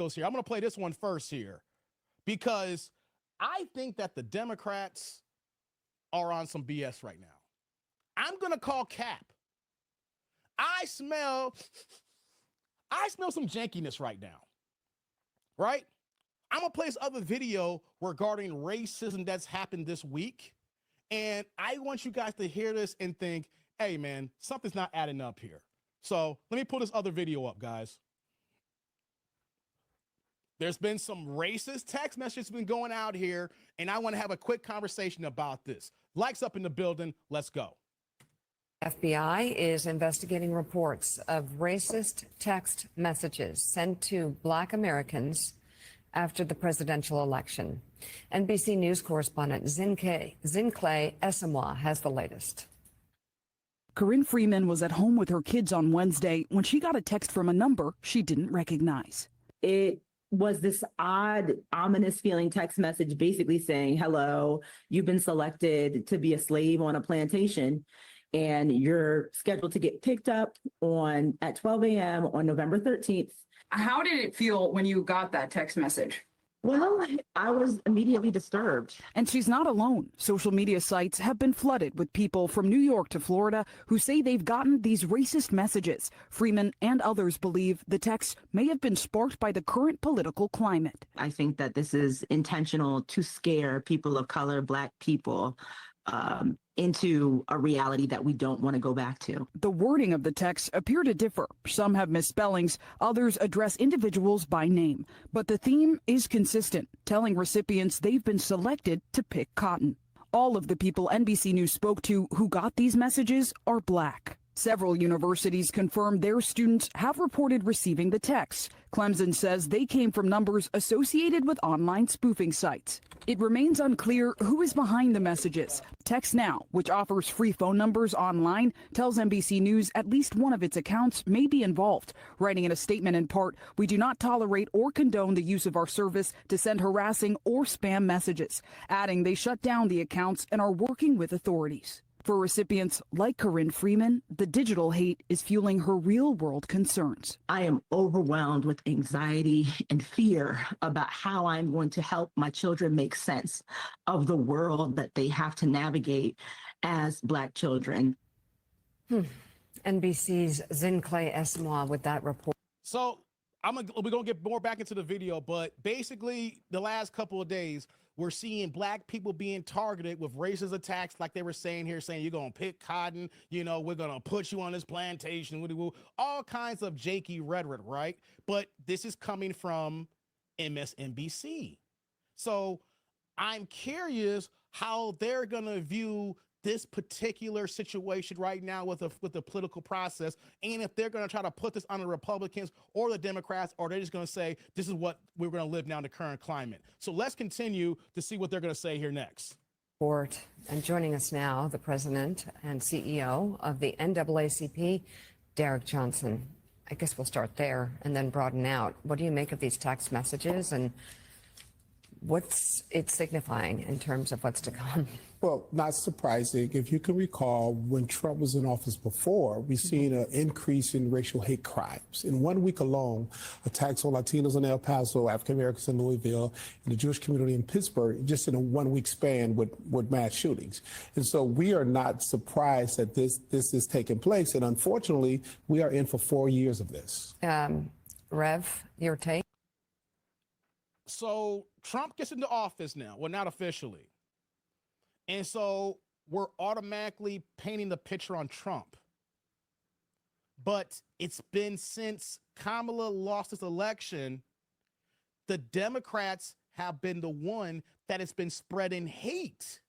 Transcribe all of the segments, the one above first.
videos here. I'm going to play this one first here because I think that the Democrats are on some BS right now. I'm going to call cap. I smell some jankiness right now, right? I'm going to play this other video regarding racism that's happened this week. And I want you guys to hear this and think, hey, man, something's not adding up here. So let me pull this other video up, guys. There's been some racist text messages been going out here, and I want to have a quick conversation about this. Likes up in the building. Let's go. FBI is investigating reports of racist text messages sent to Black Americans after the presidential election. NBC News correspondent Zincle Esamwa has the latest. Corinne Freeman was at home with her kids on Wednesday when she got a text from a number she didn't recognize. It was this odd, ominous feeling text message basically saying, hello, you've been selected to be a slave on a plantation, and you're scheduled to get picked up at 12 a.m. on November 13th. How did it feel when you got that text message? Well, I was immediately disturbed. And she's not alone. Social media sites have been flooded with people from New York to Florida who say they've gotten these racist messages. Freeman and others believe the texts may have been sparked by the current political climate. I think that this is intentional to scare people of color, Black people, into a reality that we don't want to go back to. The wording of the texts appear to differ. Some have misspellings, others address individuals by name. But the theme is consistent, telling recipients they've been selected to pick cotton. All of the people NBC News spoke to who got these messages are Black. Several universities confirmed their students have reported receiving the texts. Clemson says they came from numbers associated with online spoofing sites. It remains unclear who is behind the messages. Text Now, which offers free phone numbers online, tells NBC News at least one of its accounts may be involved, writing in a statement in part, "We do not tolerate or condone the use of our service to send harassing or spam messages," adding they shut down the accounts and are working with authorities. For recipients like Corinne Freeman, the digital hate is fueling her real-world concerns. I am overwhelmed with anxiety and fear about how I'm going to help my children make sense of the world that they have to navigate as Black children. NBC's Zincle Esamwa with that report. So we're going to get more back into the video, but basically the last couple of days, we're seeing Black people being targeted with racist attacks, like they were saying here, saying you're going to pick cotton, you know, we're going to put you on this plantation, all kinds of janky rhetoric, right? But this is coming from MSNBC. So I'm curious how they're going to view this particular situation right now with the political process, and if they're going to try to put this on the Republicans or the Democrats, or they're just going to say this is what we're going to live now in the current climate. So let's continue to see what they're going to say here next. And joining us now, the president and CEO of the NAACP, Derek Johnson. I guess we'll start there and then broaden out. What do you make of these text messages, and what's it signifying in terms of what's to come? Well, not surprising. If you can recall, when Trump was in office before, we've seen an increase in racial hate crimes. In 1 week alone, attacks on Latinos in El Paso, African Americans in Louisville, and the Jewish community in Pittsburgh, just in a 1 week span with mass shootings. And so we are not surprised that this is taking place. And unfortunately, we are in for 4 years of this. Rev, your take? So Trump gets into office now. Well, not officially. And so we're automatically painting the picture on Trump. But it's been since Kamala lost this election, the Democrats have been the one that has been spreading hate.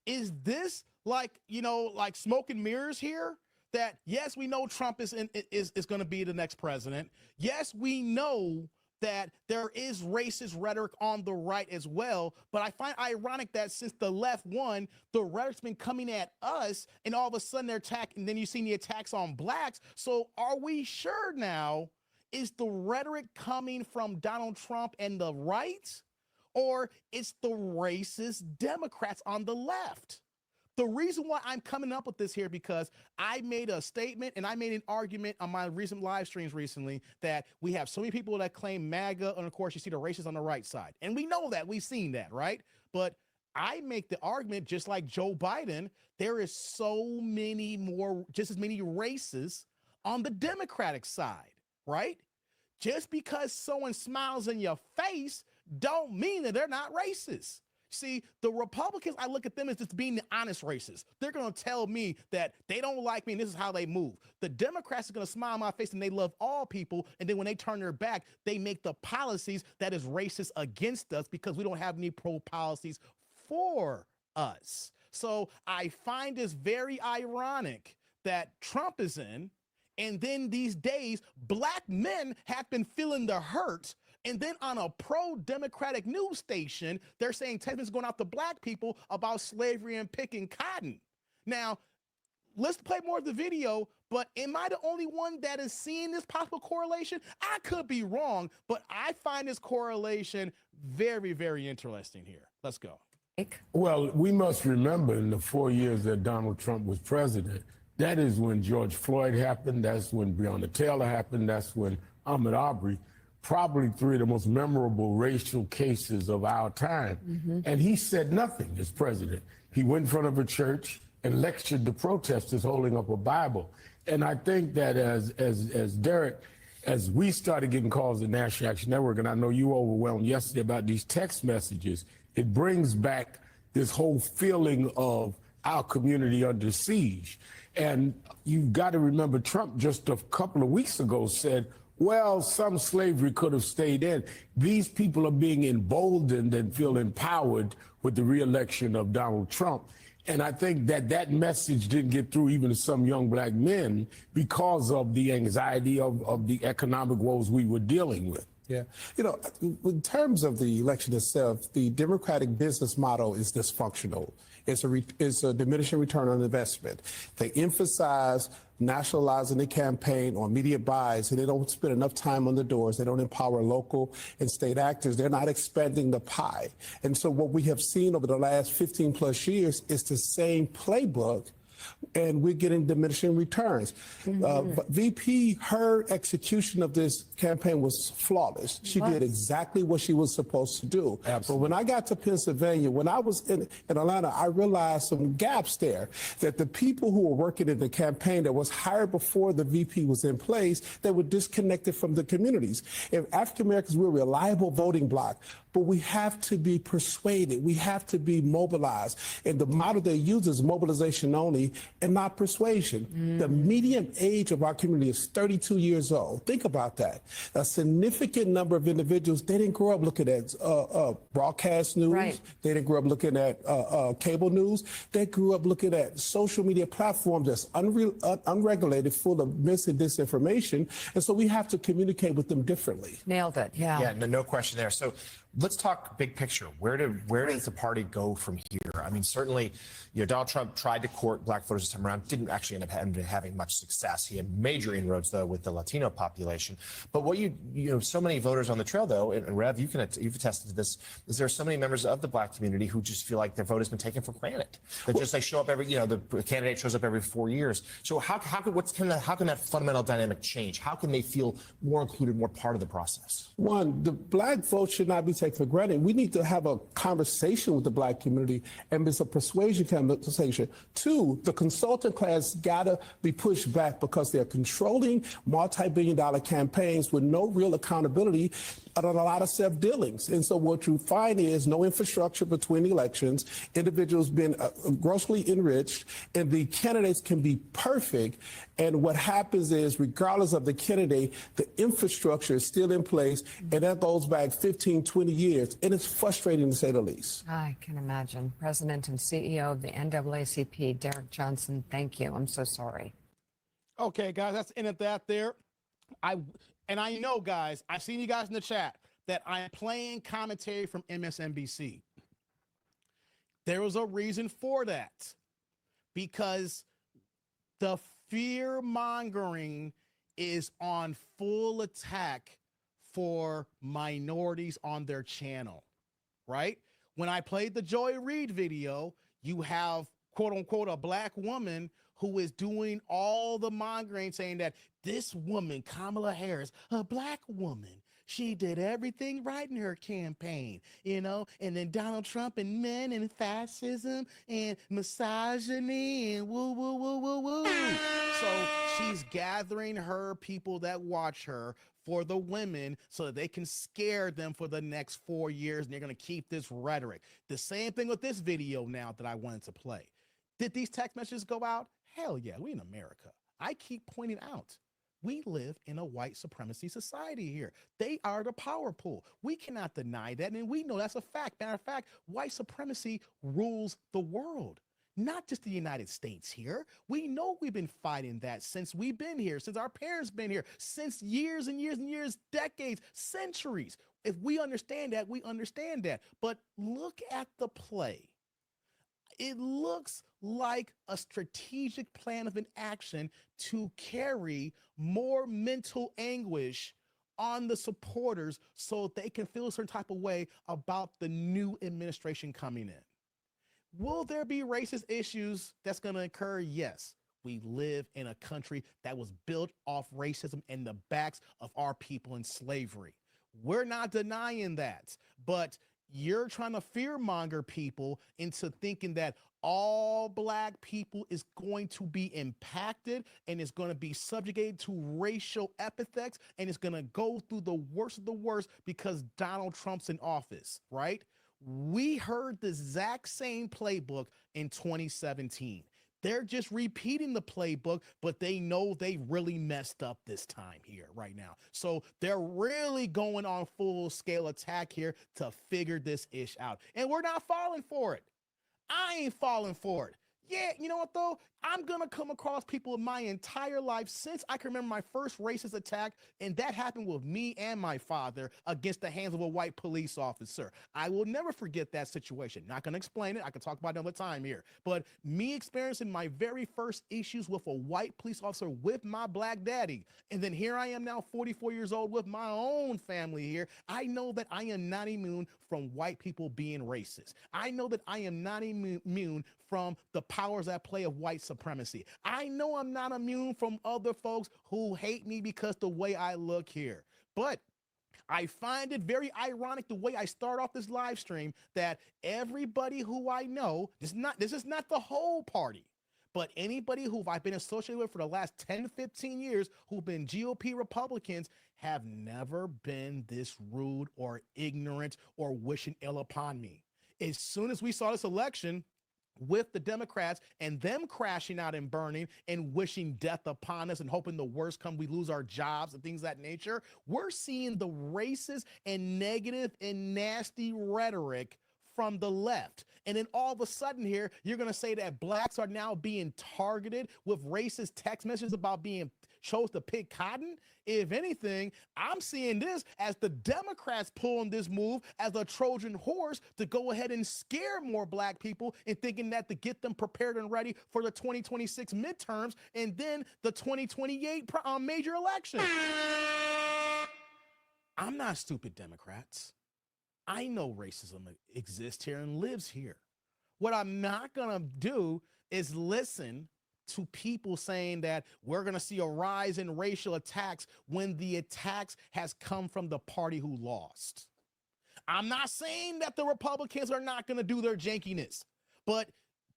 Is this like smoke and mirrors here? That, yes, we know Trump is going to be the next president. Yes, we know that there is racist rhetoric on the right as well. But I find ironic that since the left won, the rhetoric's been coming at us, and all of a sudden they're attacking, and then you've seen the attacks on Blacks. So are we sure now, is the rhetoric coming from Donald Trump and the right, or it's the racist Democrats on the left? The reason why I'm coming up with this here, because I made a statement and I made an argument on my recent live streams recently that we have so many people that claim MAGA, and of course you see the racists on the right side. And we know that, we've seen that, right? But I make the argument, just like Joe Biden, there is so many more, just as many racists on the Democratic side, right? Just because someone smiles in your face don't mean that they're not racist. See, the Republicans, I look at them as just being the honest racists. They're going to tell me that they don't like me and this is how they move. The Democrats are going to smile in my face and they love all people. And then when they turn their back, they make the policies that is racist against us because we don't have any pro policies for us. So I find this very ironic that Trump is in, and then these days, black men have been feeling the hurt. And then on a pro-democratic news station, they're saying Texas is going out to black people about slavery and picking cotton. Now, let's play more of the video, but am I the only one that is seeing this possible correlation? I could be wrong, but I find this correlation very, very interesting here. Let's go. Well, we must remember in the 4 years that Donald Trump was president, that is when George Floyd happened, that's when Breonna Taylor happened, that's when Ahmaud Arbery, probably three of the most memorable racial cases of our time. And he said nothing as president. He went in front of a church and lectured the protesters holding up a Bible. And I think that as Derek, as we started getting calls at National Action Network, and I know you were overwhelmed yesterday about these text messages, it brings back this whole feeling of our community under siege. And you've got to remember, Trump just a couple of weeks ago said, well, some slavery could have stayed in. These people are being emboldened and feel empowered with the reelection of Donald Trump. And I think that that message didn't get through even to some young black men because of the anxiety of the economic woes we were dealing with. Yeah. You know, in terms of the election itself, the Democratic business model is dysfunctional. It's a diminishing return on investment. They emphasize nationalizing the campaign on media buys, and they don't spend enough time on the doors. They don't empower local and state actors. They're not expanding the pie. And so what we have seen over the last 15 plus years is the same playbook, and we're getting diminishing returns. But VP, her execution of this campaign was flawless. She did exactly what she was supposed to do. Absolutely. But when I got to Pennsylvania, when I was in Atlanta, I realized some gaps there, that the people who were working in the campaign that was hired before the VP was in place, they were disconnected from the communities. If African Americans, we're a reliable voting bloc, but we have to be persuaded. We have to be mobilized. And the model they use is mobilization only and not persuasion. The median age of our community is 32 years old. Think about that. A significant number of individuals, they didn't grow up looking at broadcast news. Right. They didn't grow up looking at cable news. They grew up looking at social media platforms that's unregulated, full of mis and disinformation. And so we have to communicate with them differently. Nailed it. Yeah. Yeah, no question there. So let's talk big picture. Where does the party go from here? I mean, certainly, Donald Trump tried to court black voters this time around, didn't actually end up having much success. He had major inroads, though, with the Latino population. But what so many voters on the trail, though, and Rev, you've attested to this, is there are so many members of the black community who just feel like their vote has been taken for granted. That just they show up every, the candidate shows up every 4 years. So how can that fundamental dynamic change? How can they feel more included, more part of the process? One, the black vote should not be taken for granted. We need to have a conversation with the black community, and it's a persuasion conversation. Two, the consultant class gotta be pushed back because they're controlling multi-billion-dollar campaigns with no real accountability and a lot of self-dealings. And so what you find is no infrastructure between elections, individuals being grossly enriched, and the candidates can be perfect. And what happens is, regardless of the candidate, the infrastructure is still in place, and that goes back 15, 20 years. And it's frustrating, to say the least. I can imagine. President and CEO of the NAACP, Derek Johnson, thank you. I'm so sorry. Okay, guys, that's in at that there. And I know, guys, I've seen you guys in the chat that I am playing commentary from MSNBC. There was a reason for that, because the fear mongering is on full attack for minorities on their channel, right? When I played the Joy Reid video, you have quote unquote, a black woman who is doing all the mongering, saying that this woman, Kamala Harris, a black woman, she did everything right in her campaign, you know, and then Donald Trump and men and fascism and misogyny and woo, woo, woo, woo, woo. So she's gathering her people that watch her for the women so that they can scare them for the next 4 years. And they're going to keep this rhetoric. The same thing with this video now that I wanted to play. Did these text messages go out? Hell yeah, we in America. I keep pointing out, we live in a white supremacy society here. They are the power pool. We cannot deny that, and we know that's a fact. Matter of fact, white supremacy rules the world, not just the United States here. We know we've been fighting that since we've been here, since our parents been here, since years and years and years, decades, centuries. If we understand that, we understand that. But look at the play. It looks like a strategic plan of an action to carry more mental anguish on the supporters so they can feel a certain type of way about the new administration coming in. Will there be racist issues that's going to occur? Yes. We live in a country that was built off racism and the backs of our people in slavery. We're not denying that, but you're trying to fearmonger people into thinking that all black people is going to be impacted and is going to be subjugated to racial epithets and is going to go through the worst of the worst because Donald Trump's in office, right? We heard the exact same playbook in 2017. They're just repeating the playbook, but they know they really messed up this time here right now. So they're really going on full scale attack here to figure this ish out. And we're not falling for it. I ain't falling for it. Yeah, you know what though? I'm gonna come across people in my entire life since I can remember my first racist attack, and that happened with me and my father against the hands of a white police officer. I will never forget that situation. Not gonna explain it. I can talk about it another time here. But me experiencing my very first issues with a white police officer with my black daddy, and then here I am now 44 years old with my own family here. I know that I am not immune from white people being racist. I know that I am not immune from the powers at play of white supremacy. I know I'm not immune from other folks who hate me because the way I look here. But I find it very ironic the way I start off this live stream that everybody who I know, this is not the whole party, but anybody who I've been associated with for the last 10, 15 years who've been GOP Republicans have never been this rude or ignorant or wishing ill upon me. As soon as we saw this election, with the Democrats and them crashing out and burning and wishing death upon us and hoping the worst come, we lose our jobs and things of that nature, we're seeing the racist and negative and nasty rhetoric from the left. And then all of a sudden here, you're going to say that blacks are now being targeted with racist text messages about being chose to pick cotton. If anything, I'm seeing this as the Democrats pulling this move as a Trojan horse to go ahead and scare more black people and thinking that to get them prepared and ready for the 2026 midterms and then the 2028 major election. I'm not stupid, Democrats. I know racism exists here and lives here. What I'm not going to do is listen to people saying that we're going to see a rise in racial attacks when the attacks has come from the party who lost. I'm not saying that the Republicans are not going to do their jankiness, but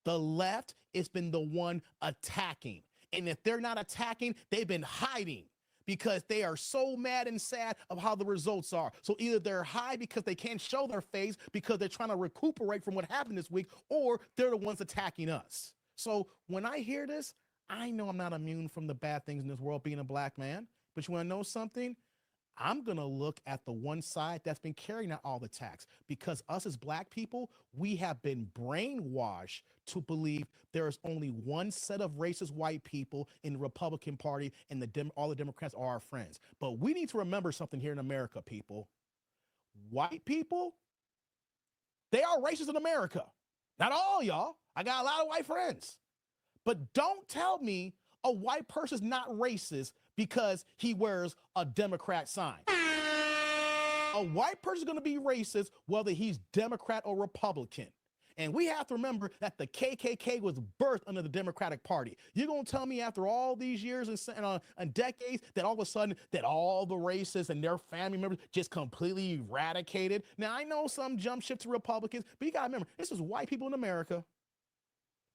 the left has been the one attacking. And if they're not attacking, they've been hiding because they are so mad and sad of how the results are. So either they're high because they can't show their face because they're trying to recuperate from what happened this week, or they're the ones attacking us. So when I hear this, I know I'm not immune from the bad things in this world being a black man. But you want to know something? I'm going to look at the one side that's been carrying out all the attacks, because us as black people, we have been brainwashed to believe there is only one set of racist white people in the Republican Party, and all the Democrats are our friends. But we need to remember something here in America, people. White people, they are racist in America. Not all, y'all. I got a lot of white friends. But don't tell me a white person's not racist because he wears a Democrat sign. A white person's going to be racist whether he's Democrat or Republican. And we have to remember that the KKK was birthed under the Democratic Party. You're going to tell me after all these years and decades that all of a sudden that all the racists and their family members just completely eradicated? Now, I know some jump ship to Republicans, but you got to remember, this is white people in America.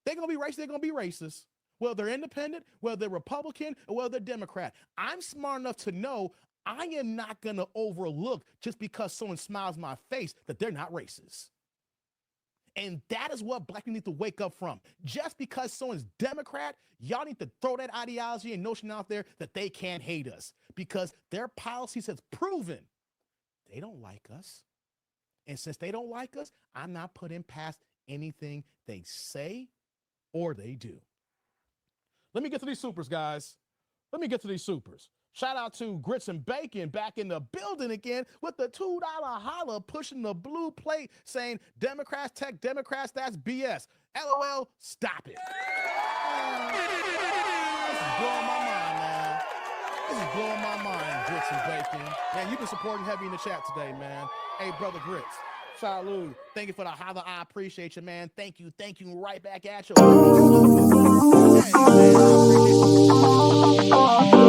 They're going to be racist. They're going to be racist. Whether they're independent, whether they're Republican, or whether they're Democrat. I'm smart enough to know I am not going to overlook just because someone smiles in my face that they're not racist. And that is what black people need to wake up from. Just because someone's Democrat, y'all need to throw that ideology and notion out there that they can't hate us because their policies has proven they don't like us. And since they don't like us, I'm not putting past anything they say or they do. Let me get to these supers, guys. Let me get to these supers. Shout out to Grits and Bacon back in the building again with the $2 holla, pushing the blue plate saying Democrats, tech Democrats, that's BS. LOL, stop it. This is blowing my mind, man. This is blowing my mind, Grits and Bacon. Man, you've been supporting heavy in the chat today, man. Hey, brother Grits. Salud. Thank you for the holla. I appreciate you, man. Thank you. Thank you. Right back at you. Hey, man, I appreciate you.